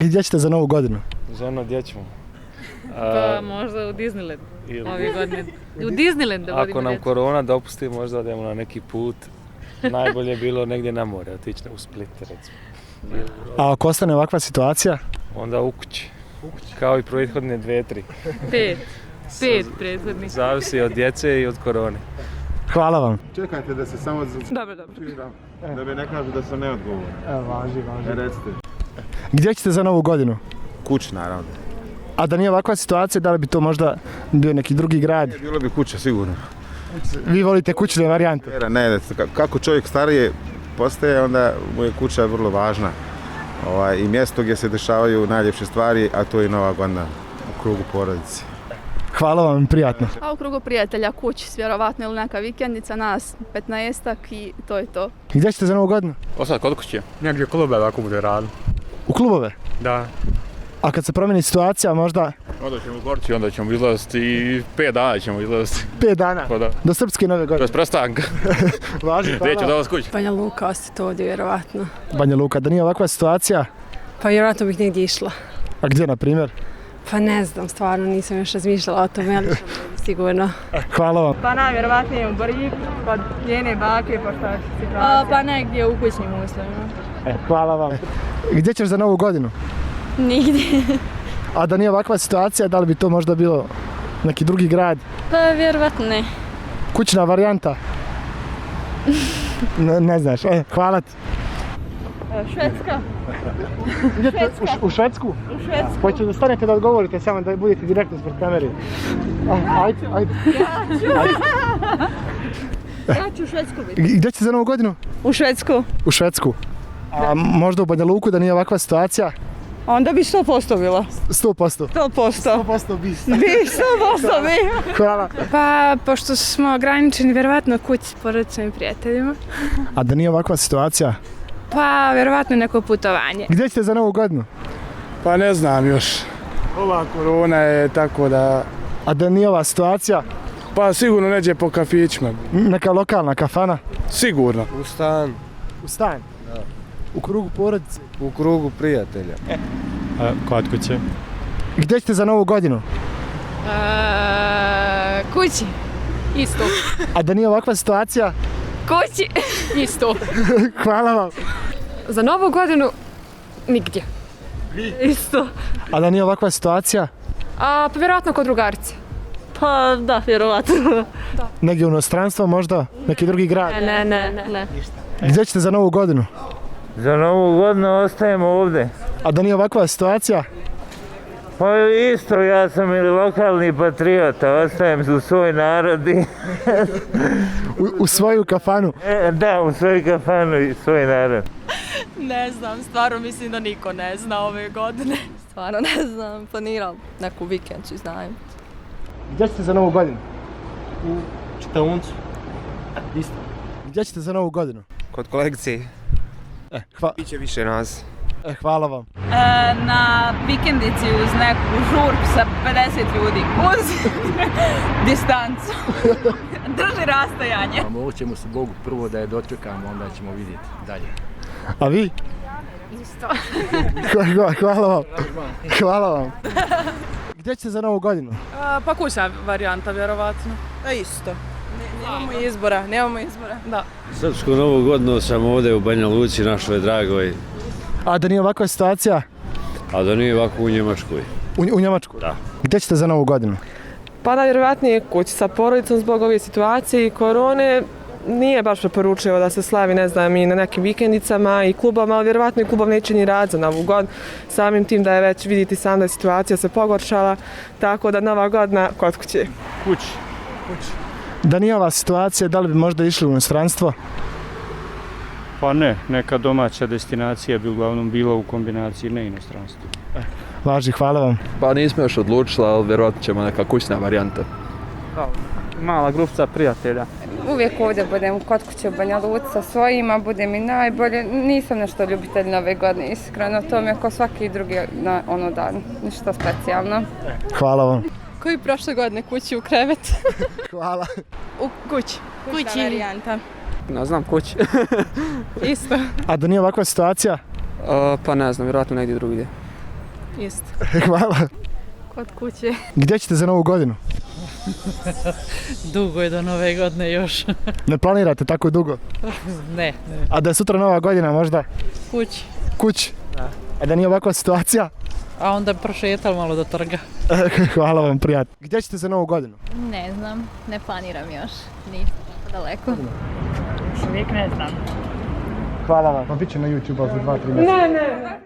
Gdje ćete za Novu godinu? Ženo, gdje ćemo? Pa možda u Disneyland ove godine. U Disneyland da vodimo Ako nam djecu. korona dopusti, možda odemo na neki put. Najbolje je bilo negdje na more, otići u Split recimo. A ako ostane ovakva situacija? Onda u kući. Kao i prethodne 2-3. Pet prethodnih. Zavisi od djece i od korone. Hvala vam. Čekajte da se samo Dobro. da mi ne kažu da sam neodgovoran. Važi. Recite. Gdje ćete za Novu godinu? Kući naravno. A da nije ovakva situacija, da li bi to možda bio neki drugi grad? Bilo bi kuća sigurno. Vi volite kućne varijante? Ne, kako čovjek starije postaje, onda mu je kuća vrlo važna. I mjesto gdje se dešavaju najljepše stvari, a to je Nova godina u krugu porodice. Hvala vam, prijatno. A u krugu prijatelja kući, vjerovatno ili neka vikendica, nas 15-ak i to je to. Gdje ćete za Novu godinu? Osad kod kuće. Negdje klubove ako bude radno. U klubove? Da. A kad se promijeni situacija, možda Onda ćemo u Gorci, onda ćemo izlaziti i 5 dana ćemo izlaziti. 5 dana? Pa da. Do Srpske Nove godine? Bez prestanka. Važi, Gdje će hvala. dolaz kući? Banja Luka ostati ovdje, vjerovatno. Banja Luka, da nije ovakva situacija? Pa vjerovatno bih negdje išla. A gdje, na primjer? Pa ne znam, stvarno nisam još razmišljala o tome, ali sigurno. Hvala vam. Pa najvjerovatnije u Borjik, kod njene bake, pošto je situacija. Pa negdje u kućnim uslovima. Hvala vam. Gdje ćeš za Novu godinu? Nigdje. A da nije ovakva situacija, da li bi to možda bilo neki drugi grad? Pa vjerovatno ne. Kućna varijanta? Ne znaš, hvala ti. Švedska. U Švedsku? U Švedsku. Hoćete da stanete da odgovorite samo da budete direktno ispred kamere. Ajde. Ja ću u Švedsku biti. Gdje ćete za Novu godinu? U Švedsku. U Švedsku. A možda u Banja Luku da nije ovakva situacija? Onda bi 100% bila. 100%. 100%. 100% bi. Bi 100% bi. Hvala. Pa, pošto smo ograničeni, vjerovatno kući s porodicom i prijateljima. A da nije ovakva situacija? Pa, vjerovatno neko putovanje. Gdje ćete za Novu godinu? Pa ne znam još. Ova korona je tako da... A da nije ova situacija? Pa sigurno neđe po kafićima. Neka lokalna kafana? Sigurno. U stan. U stan? Da. U krugu porodice? U krugu prijatelja. Kod kuće. Gdje ćete za Novu godinu? Kući. Isto. A da nije ovakva situacija? Kući. Isto. Hvala vam. Za Novu godinu nigdje. Isto. A da nije ovakva situacija? Pa vjerojatno kod drugarice. Pa da, vjerovatno. Negdje u inostranstvo možda? Neki drugi grad? Ne. Gdje ćete za Novu godinu? Za Novu godinu ostajemo ovdje. A da nije ovakva situacija? Pa isto, ja sam i lokalni patriota, ostajem u svoj narod i... U svoju kafanu? Da, u svoj kafanu i svoj narod. Ne znam, stvarno mislim da niko ne zna ove godine. Stvarno ne znam, planiram neku vikend ću znam. Gdje ćete za Novu godinu? U Čitauncu. Isto. Gdje ćete za Novu godinu? Kod kolegice. Biće više nas. Hvala vam. Na vikendici uz neku žurku sa 50 ljudi. Uz distancu. Drži rastojanje. Molit ćemo se Bogu prvo da je dočekamo, onda ćemo vidjeti dalje. A vi? Isto. Hvala vam. Hvala vam. Gdje ćete za Novu godinu? Pa kućna varijanta, vjerovatno. Isto. Nemamo izbora. Da. Srpsku Novu godinu sam ovdje u Banja Luci, našoj dragoj. A da nije ovakva situacija? A da nije ovako u Njemačkoj. U Njemačku? Da. Gdje ćete za Novu godinu? Pa najvjerovatnije kući sa porodicom zbog ove situacije i korone. Nije baš preporučivo da se slavi, ne znam, i na nekim vikendicama i klubama, ali vjerovatno i klubom neće ni rad za Novu godinu. Samim tim da je već, vidite sam da je situacija se pogoršala, tako da Nova godina kod kuće. Kući. Da nije ova situacija, da li bi možda išli u inostranstvo? Pa ne, neka domaća destinacija bi uglavnom bila u kombinaciji, ne inostranstvo. Važi, hvala vam. Pa nismo još odlučili, ali vjerovatno ćemo neka kućna varijanta. Mala grupca prijatelja. Uvijek ovdje budem kod kuće u Banja Luci sa svojima, bude mi najbolje. Nisam nešto ljubitelj Nove godine, iskreno. To mi je kao svaki drugi dan, ništa specijalno. Hvala vam. Koji prošle godine kući u krevet? Hvala. U kući. Kućna varijanta. Ne znam, kući. Isto. A da nije ovakva situacija? Pa ne znam, vjerojatno negdje drugdje. Isto. Hvala. Kod kuće. Gdje ćete za novu godinu? Dugo je do nove godine još. Ne planirate tako dugo? Ne. A da je sutra nova godina možda? Kući. Kući? Da. A da nije ovakva situacija? A onda prošetal malo do trga. Hvala vam, prijatno. Gdje ćete za novu godinu? Ne znam, ne planiram još. Nisam daleko. Uvijek ne znam. Hvala vam. Pa bit će na YouTube za 2-3 mjeseca. Ne.